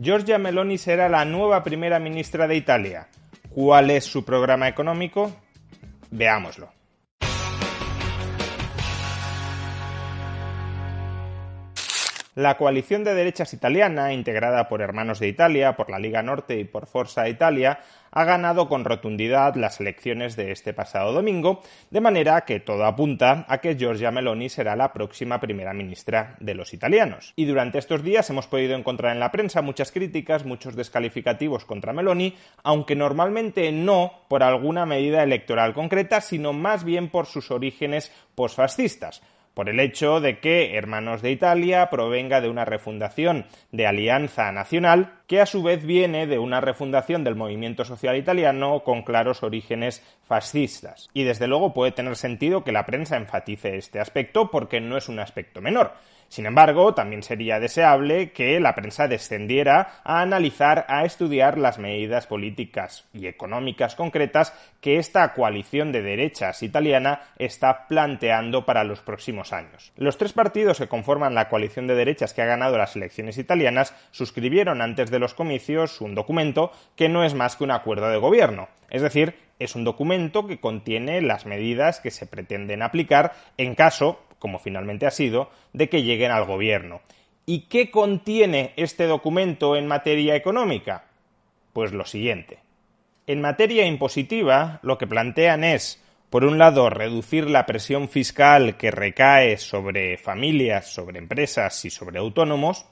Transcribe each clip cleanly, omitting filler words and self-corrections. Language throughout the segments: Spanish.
Giorgia Meloni será la nueva primera ministra de Italia. ¿Cuál es su programa económico? Veámoslo. La coalición de derechas italiana, integrada por Hermanos de Italia, por la Liga Norte y por Forza Italia, ha ganado con rotundidad las elecciones de este pasado domingo, de manera que todo apunta a que Giorgia Meloni será la próxima primera ministra de los italianos. Y durante estos días hemos podido encontrar en la prensa muchas críticas, muchos descalificativos contra Meloni, aunque normalmente no por alguna medida electoral concreta, sino más bien por sus orígenes posfascistas. Por el hecho de que Hermanos de Italia provenga de una refundación de Alianza Nacional, que a su vez viene de una refundación del movimiento social italiano con claros orígenes fascistas. Y desde luego puede tener sentido que la prensa enfatice este aspecto porque no es un aspecto menor. Sin embargo, también sería deseable que la prensa descendiera a analizar, a estudiar las medidas políticas y económicas concretas que esta coalición de derechas italiana está planteando para los próximos años. Los tres partidos que conforman la coalición de derechas que ha ganado las elecciones italianas suscribieron antes de los comicios un documento que no es más que un acuerdo de gobierno, es decir, es un documento que contiene las medidas que se pretenden aplicar en caso, como finalmente ha sido, de que lleguen al gobierno. ¿Y qué contiene este documento en materia económica? Pues lo siguiente. En materia impositiva, lo que plantean es, por un lado, reducir la presión fiscal que recae sobre familias, sobre empresas y sobre autónomos,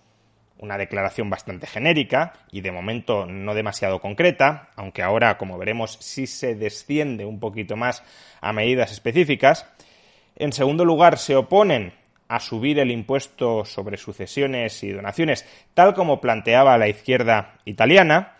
una declaración bastante genérica y de momento no demasiado concreta, aunque ahora, como veremos, sí se desciende un poquito más a medidas específicas. En segundo lugar, se oponen a subir el impuesto sobre sucesiones y donaciones, tal como planteaba la izquierda italiana.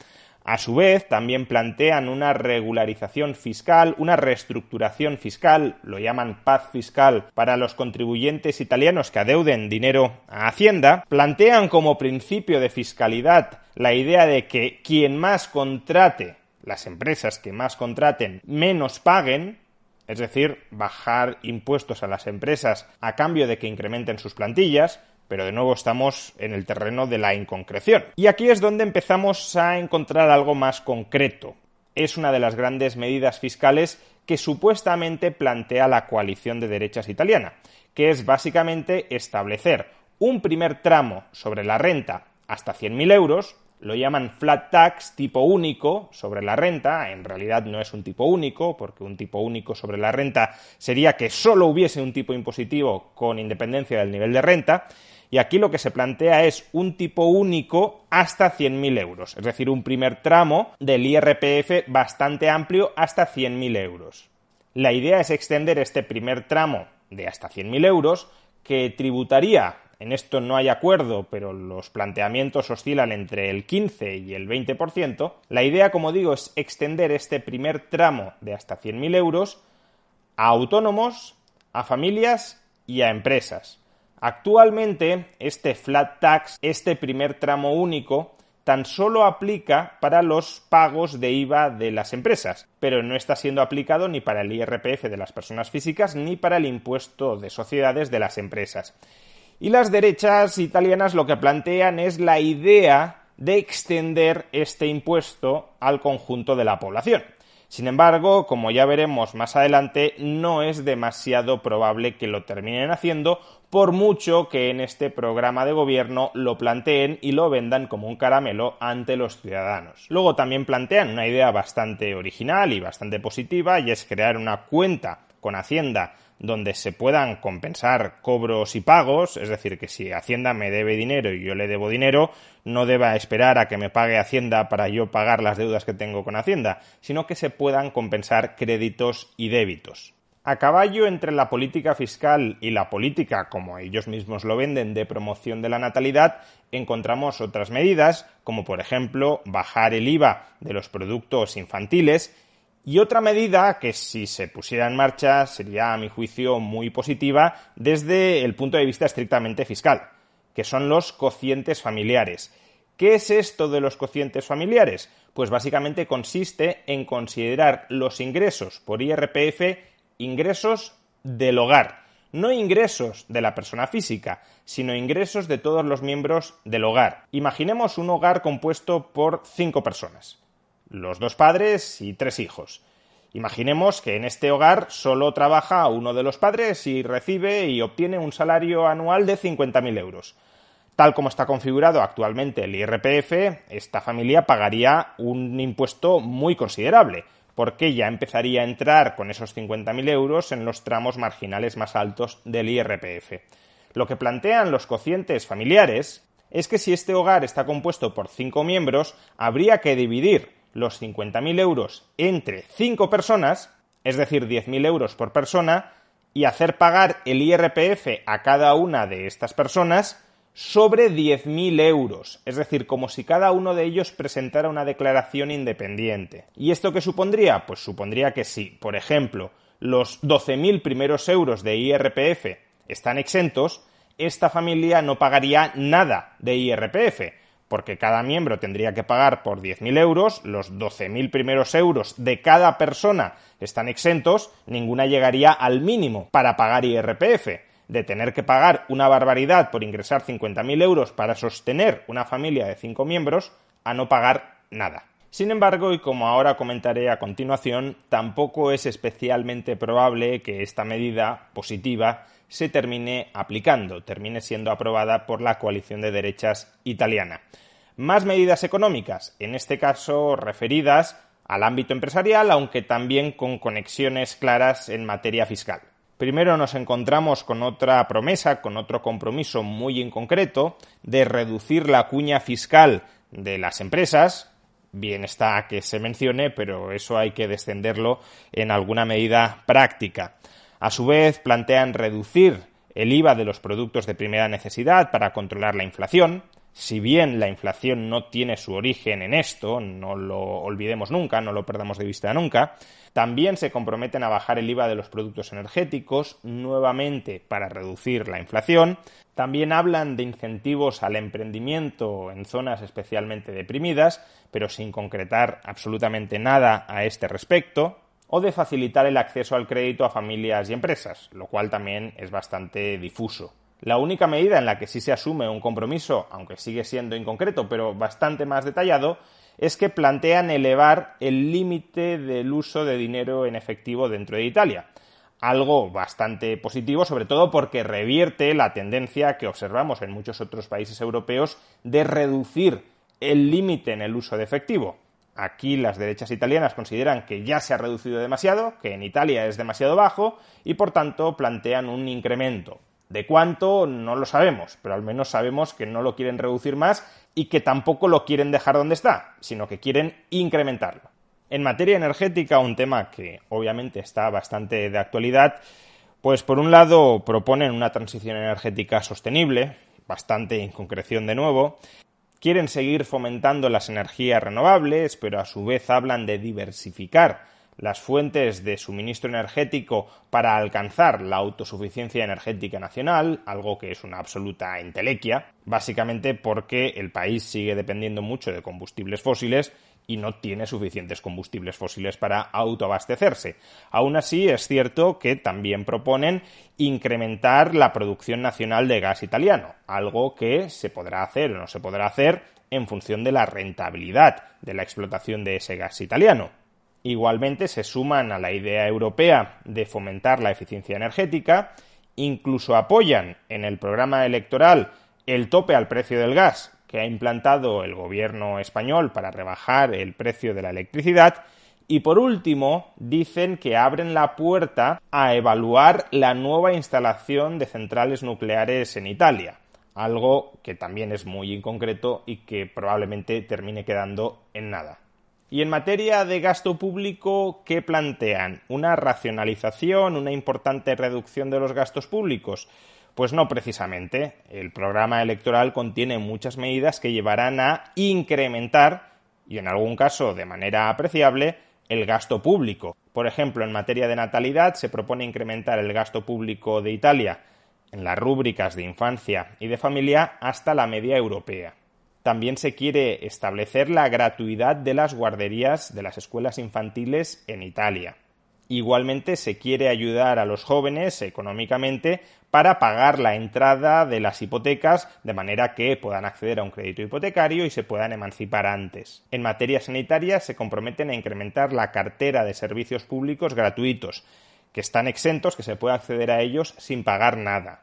A su vez, también plantean una regularización fiscal, una reestructuración fiscal, lo llaman paz fiscal, para los contribuyentes italianos que adeuden dinero a Hacienda. Plantean como principio de fiscalidad la idea de que quien más contrate, las empresas que más contraten, menos paguen, es decir, bajar impuestos a las empresas a cambio de que incrementen sus plantillas. Pero de nuevo estamos en el terreno de la inconcreción. Y aquí es donde empezamos a encontrar algo más concreto. Es una de las grandes medidas fiscales que supuestamente plantea la coalición de derechas italiana, que es básicamente establecer un primer tramo sobre la renta hasta 100.000 euros, lo llaman flat tax, tipo único sobre la renta. En realidad no es un tipo único, porque un tipo único sobre la renta sería que solo hubiese un tipo impositivo con independencia del nivel de renta. Y aquí lo que se plantea es un tipo único hasta 100.000 euros, es decir, un primer tramo del IRPF bastante amplio hasta 100.000 euros. La idea es extender este primer tramo de hasta 100.000 euros, que tributaría, en esto no hay acuerdo, pero los planteamientos oscilan entre el 15 y el 20%. La idea, como digo, es extender este primer tramo de hasta 100.000 euros a autónomos, a familias y a empresas. Actualmente, este flat tax, este primer tramo único, tan solo aplica para los pagos de IVA de las empresas, pero no está siendo aplicado ni para el IRPF de las personas físicas ni para el impuesto de sociedades de las empresas. Y las derechas italianas lo que plantean es la idea de extender este impuesto al conjunto de la población. Sin embargo, como ya veremos más adelante, no es demasiado probable que lo terminen haciendo, por mucho que en este programa de gobierno lo planteen y lo vendan como un caramelo ante los ciudadanos. Luego también plantean una idea bastante original y bastante positiva, y es crear una cuenta con Hacienda donde se puedan compensar cobros y pagos, es decir, que si Hacienda me debe dinero y yo le debo dinero, no deba esperar a que me pague Hacienda para yo pagar las deudas que tengo con Hacienda, sino que se puedan compensar créditos y débitos. A caballo entre la política fiscal y la política, como ellos mismos lo venden, de promoción de la natalidad, encontramos otras medidas, como por ejemplo bajar el IVA de los productos infantiles. Y otra medida que, si se pusiera en marcha, sería, a mi juicio, muy positiva desde el punto de vista estrictamente fiscal, que son los cocientes familiares. ¿Qué es esto de los cocientes familiares? Pues básicamente consiste en considerar los ingresos por IRPF ingresos del hogar. no ingresos de la persona física, sino ingresos de todos los miembros del hogar. Imaginemos un hogar compuesto por 5 personas, los 2 padres y 3 hijos. Imaginemos que en este hogar solo trabaja uno de los padres y recibe y obtiene un salario anual de 50.000 euros. Tal como está configurado actualmente el IRPF, esta familia pagaría un impuesto muy considerable, porque ya empezaría a entrar con esos 50.000 euros en los tramos marginales más altos del IRPF. Lo que plantean los cocientes familiares es que si este hogar está compuesto por 5 miembros, habría que dividir los 50.000 euros entre 5 personas, es decir, 10.000 euros por persona, y hacer pagar el IRPF a cada una de estas personas sobre 10.000 euros, es decir, como si cada uno de ellos presentara una declaración independiente. ¿Y esto qué supondría? Pues supondría que si, por ejemplo, los 12.000 primeros euros de IRPF están exentos, esta familia no pagaría nada de IRPF, porque cada miembro tendría que pagar por 10.000 euros, los 12.000 primeros euros de cada persona están exentos, ninguna llegaría al mínimo para pagar IRPF. De tener que pagar una barbaridad por ingresar 50.000 euros para sostener una familia de 5 miembros, a no pagar nada. Sin embargo, y como ahora comentaré a continuación, tampoco es especialmente probable que esta medida positiva se termine aplicando, termine siendo aprobada por la coalición de derechas italiana. Más medidas económicas, en este caso referidas al ámbito empresarial, aunque también con conexiones claras en materia fiscal. Primero nos encontramos con otra promesa, con otro compromiso muy en concreto de reducir la cuña fiscal de las empresas. Bien está que se mencione, pero eso hay que descenderlo en alguna medida práctica. A su vez, plantean reducir el IVA de los productos de primera necesidad para controlar la inflación. Si bien la inflación no tiene su origen en esto, no lo olvidemos nunca, no lo perdamos de vista nunca, también se comprometen a bajar el IVA de los productos energéticos, nuevamente para reducir la inflación. También hablan de incentivos al emprendimiento en zonas especialmente deprimidas, pero sin concretar absolutamente nada a este respecto, o de facilitar el acceso al crédito a familias y empresas, lo cual también es bastante difuso. La única medida en la que sí se asume un compromiso, aunque sigue siendo inconcreto, pero bastante más detallado, es que plantean elevar el límite del uso de dinero en efectivo dentro de Italia. Algo bastante positivo, sobre todo porque revierte la tendencia que observamos en muchos otros países europeos de reducir el límite en el uso de efectivo. Aquí las derechas italianas consideran que ya se ha reducido demasiado, que en Italia es demasiado bajo y por tanto plantean un incremento. ¿De cuánto? No lo sabemos, pero al menos sabemos que no lo quieren reducir más y que tampoco lo quieren dejar donde está, sino que quieren incrementarlo. En materia energética, un tema que obviamente está bastante de actualidad, pues por un lado proponen una transición energética sostenible, bastante en concreción de nuevo. Quieren seguir fomentando las energías renovables, pero a su vez hablan de diversificar las fuentes de suministro energético para alcanzar la autosuficiencia energética nacional, algo que es una absoluta entelequia, básicamente porque el país sigue dependiendo mucho de combustibles fósiles y no tiene suficientes combustibles fósiles para autoabastecerse. Aún así, es cierto que también proponen incrementar la producción nacional de gas italiano, algo que se podrá hacer o no se podrá hacer en función de la rentabilidad de la explotación de ese gas italiano. Igualmente se suman a la idea europea de fomentar la eficiencia energética, incluso apoyan en el programa electoral el tope al precio del gas que ha implantado el gobierno español para rebajar el precio de la electricidad y por último dicen que abren la puerta a evaluar la nueva instalación de centrales nucleares en Italia, algo que también es muy inconcreto y que probablemente termine quedando en nada. Y en materia de gasto público, ¿qué plantean? ¿Una racionalización, una importante reducción de los gastos públicos? Pues no precisamente. El programa electoral contiene muchas medidas que llevarán a incrementar, y en algún caso de manera apreciable, el gasto público. Por ejemplo, en materia de natalidad se propone incrementar el gasto público de Italia en las rúbricas de infancia y de familia hasta la media europea. También se quiere establecer la gratuidad de las guarderías de las escuelas infantiles en Italia. Igualmente se quiere ayudar a los jóvenes económicamente para pagar la entrada de las hipotecas de manera que puedan acceder a un crédito hipotecario y se puedan emancipar antes. En materia sanitaria se comprometen a incrementar la cartera de servicios públicos gratuitos, que están exentos, que se puede acceder a ellos sin pagar nada.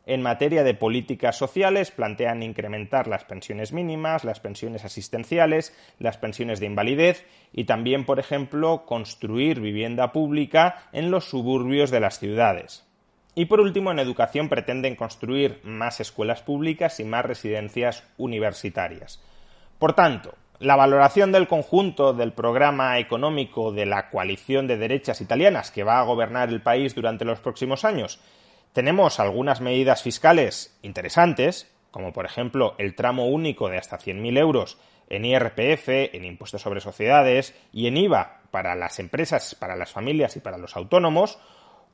En materia de políticas sociales plantean incrementar las pensiones mínimas, las pensiones asistenciales, las pensiones de invalidez y también, por ejemplo, construir vivienda pública en los suburbios de las ciudades. Y por último, en educación pretenden construir más escuelas públicas y más residencias universitarias. Por tanto, la valoración del conjunto del programa económico de la coalición de derechas italianas que va a gobernar el país durante los próximos años. Tenemos algunas medidas fiscales interesantes, como por ejemplo el tramo único de hasta 100.000 euros en IRPF, en impuestos sobre sociedades y en IVA para las empresas, para las familias y para los autónomos,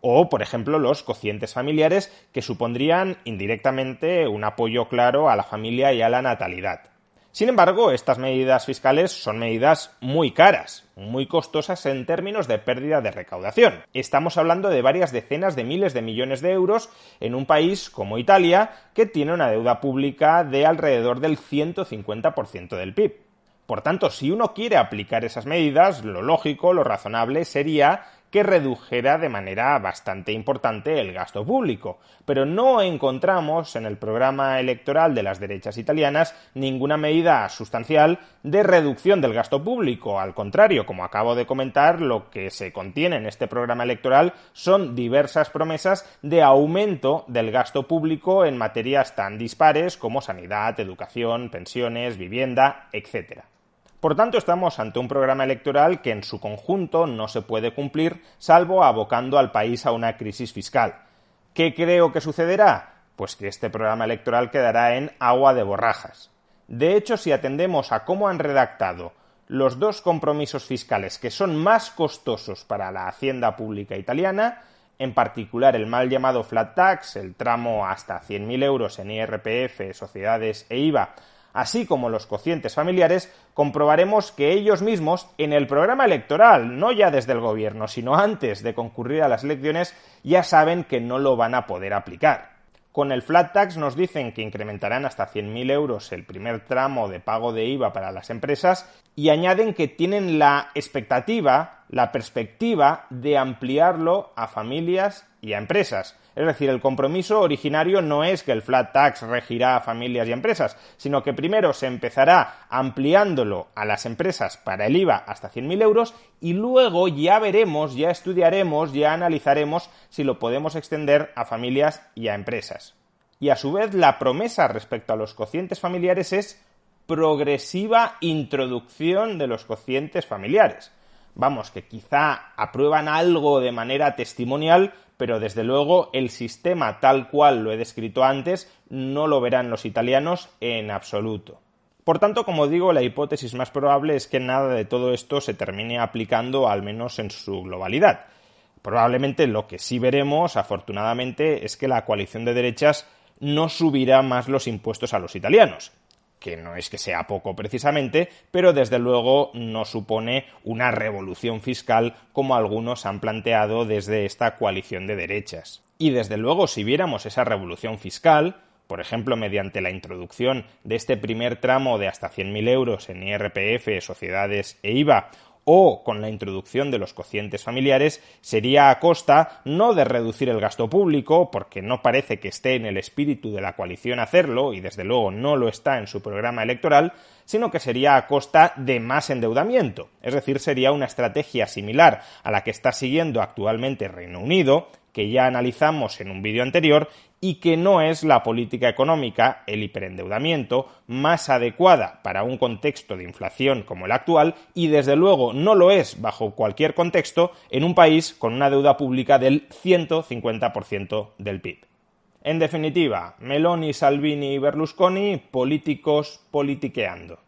o por ejemplo los cocientes familiares que supondrían indirectamente un apoyo claro a la familia y a la natalidad. Sin embargo, estas medidas fiscales son medidas muy caras, muy costosas en términos de pérdida de recaudación. Estamos hablando de varias decenas de miles de millones de euros en un país como Italia, que tiene una deuda pública de alrededor del 150% del PIB. Por tanto, si uno quiere aplicar esas medidas, lo lógico, lo razonable sería que redujera de manera bastante importante el gasto público. Pero no encontramos en el programa electoral de las derechas italianas ninguna medida sustancial de reducción del gasto público. Al contrario, como acabo de comentar, lo que se contiene en este programa electoral son diversas promesas de aumento del gasto público en materias tan dispares como sanidad, educación, pensiones, vivienda, etc. Por tanto, estamos ante un programa electoral que en su conjunto no se puede cumplir, salvo abocando al país a una crisis fiscal. ¿Qué creo que sucederá? Pues que este programa electoral quedará en agua de borrajas. De hecho, si atendemos a cómo han redactado los dos compromisos fiscales que son más costosos para la hacienda pública italiana, en particular el mal llamado flat tax, el tramo hasta 100.000 euros en IRPF, sociedades e IVA, así como los cocientes familiares, comprobaremos que ellos mismos, en el programa electoral, no ya desde el gobierno, sino antes de concurrir a las elecciones, ya saben que no lo van a poder aplicar. Con el flat tax nos dicen que incrementarán hasta 100.000 euros el primer tramo de pago de IVA para las empresas y añaden que tienen la expectativa, la perspectiva de ampliarlo a familias y a empresas. Es decir, el compromiso originario no es que el flat tax regirá a familias y empresas, sino que primero se empezará ampliándolo a las empresas para el IVA hasta 100.000 euros y luego ya veremos, ya estudiaremos, ya analizaremos si lo podemos extender a familias y a empresas. Y a su vez la promesa respecto a los cocientes familiares es progresiva introducción de los cocientes familiares. Vamos, que quizá aprueban algo de manera testimonial, pero desde luego el sistema tal cual lo he descrito antes no lo verán los italianos en absoluto. Por tanto, como digo, la hipótesis más probable es que nada de todo esto se termine aplicando, al menos en su globalidad. Probablemente lo que sí veremos, afortunadamente, es que la coalición de derechas no subirá más los impuestos a los italianos, que no es que sea poco precisamente, pero desde luego no supone una revolución fiscal como algunos han planteado desde esta coalición de derechas. Y desde luego, si viéramos esa revolución fiscal, por ejemplo, mediante la introducción de este primer tramo de hasta 100.000 euros en IRPF, sociedades e IVA, o con la introducción de los cocientes familiares, sería a costa no de reducir el gasto público, porque no parece que esté en el espíritu de la coalición hacerlo, y desde luego no lo está en su programa electoral, sino que sería a costa de más endeudamiento. Es decir, sería una estrategia similar a la que está siguiendo actualmente Reino Unido, que ya analizamos en un vídeo anterior, y que no es la política económica, el hiperendeudamiento, más adecuada para un contexto de inflación como el actual, y desde luego no lo es bajo cualquier contexto en un país con una deuda pública del 150% del PIB. En definitiva, Meloni, Salvini y Berlusconi, políticos politiqueando.